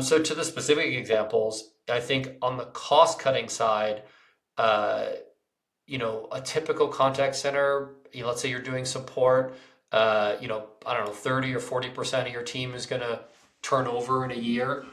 So to the specific examples, I think on the cost cutting side, uh, a typical contact center, let's say you're doing support, I don't know, 30 or 40% of your team is going to turn over in a year.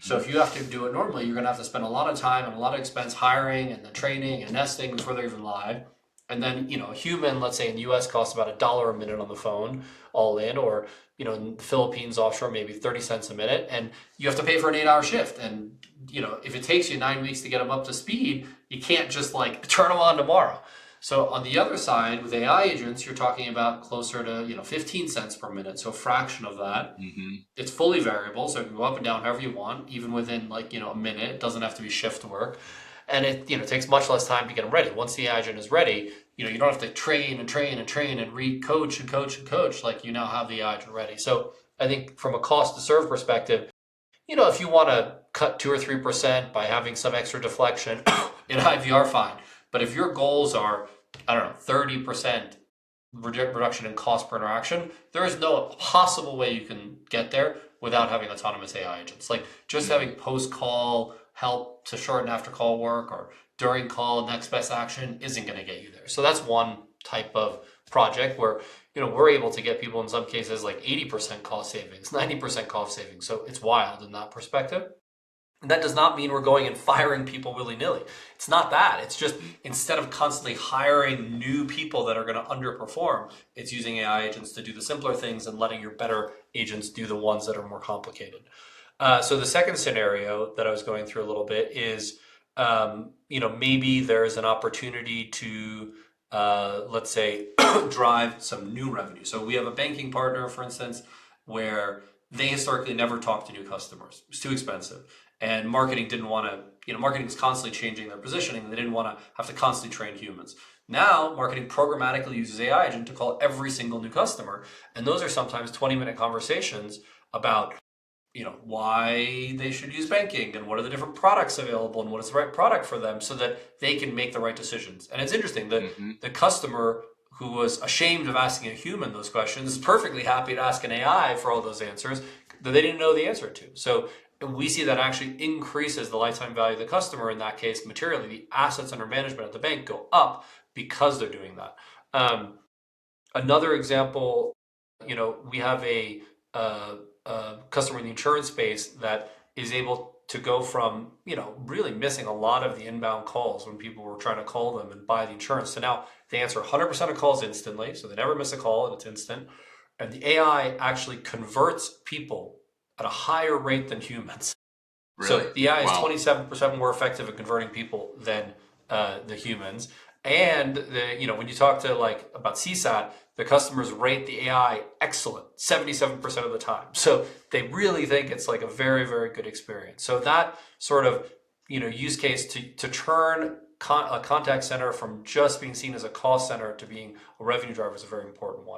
So Hmm. if you have to do it normally, you're going to have to spend a lot of time and a lot of expense hiring and the training and nesting before they're even live. And then, a human, let's say in the US costs about $1 a minute on the phone, all in, or, in the Philippines offshore, maybe 30 cents a minute. And you have to pay for an 8-hour shift. And, if it takes you 9 weeks to get them up to speed, you can't just like turn them on tomorrow. So on the other side, with AI agents, you're talking about closer to 15 cents per minute, so a fraction of that. Hmm. It's fully variable, so it can go up and down however you want, even within like a minute. It doesn't have to be shift work, and it takes much less time to get them ready. Once the agent is ready, you don't have to train and train and train and re-coach and coach and coach. Like you now have the agent ready. So I think from a cost to serve perspective, if you want to cut 2 or 3% by having some extra deflection in IVR, fine. But if your goals are, I don't know, 30% reduction in cost per interaction, there is no possible way you can get there without having autonomous AI agents. Like just having post call help to shorten after call work or during call next best action isn't going to get you there. So that's one type of project where we're able to get people in some cases like 80% cost savings, 90% cost savings. So it's wild in that perspective. And that does not mean we're going and firing people willy-nilly. It's not that. It's just instead of constantly hiring new people that are going to underperform, it's using AI agents to do the simpler things and letting your better agents do the ones that are more complicated. So the second scenario that I was going through a little bit is, maybe there's an opportunity to, let's say, drive some new revenue. So we have a banking partner, for instance, where they historically never talked to new customers. It's too expensive. And marketing didn't want to, marketing is constantly changing their positioning. And they didn't want to have to constantly train humans. Now, marketing programmatically uses AI agent to call every single new customer. And those are sometimes 20-minute conversations about why they should use banking and what are the different products available and what is the right product for them so that they can make the right decisions. And it's interesting that Hmm. the customer who was ashamed of asking a human those questions is perfectly happy to ask an AI for all those answers that they didn't know the answer to. So we see that actually increases the lifetime value of the customer in that case materially. The assets under management at the bank go up because they're doing that. Another example, we have uh, a customer in the insurance space that is able to go from, really missing a lot of the inbound calls when people were trying to call them and buy the insurance to now they answer 100% of calls instantly. So they never miss a call and it's instant. And the AI actually converts people at a higher rate than humans. Really? So the AI is Wow. 27% more effective at converting people than the humans. And when you talk to like about CSAT, the customers rate the AI excellent 77% of the time. So they really think it's like a very, very good experience. So that sort of use case to turn a contact center from just being seen as a cost center to being a revenue driver is a very important one.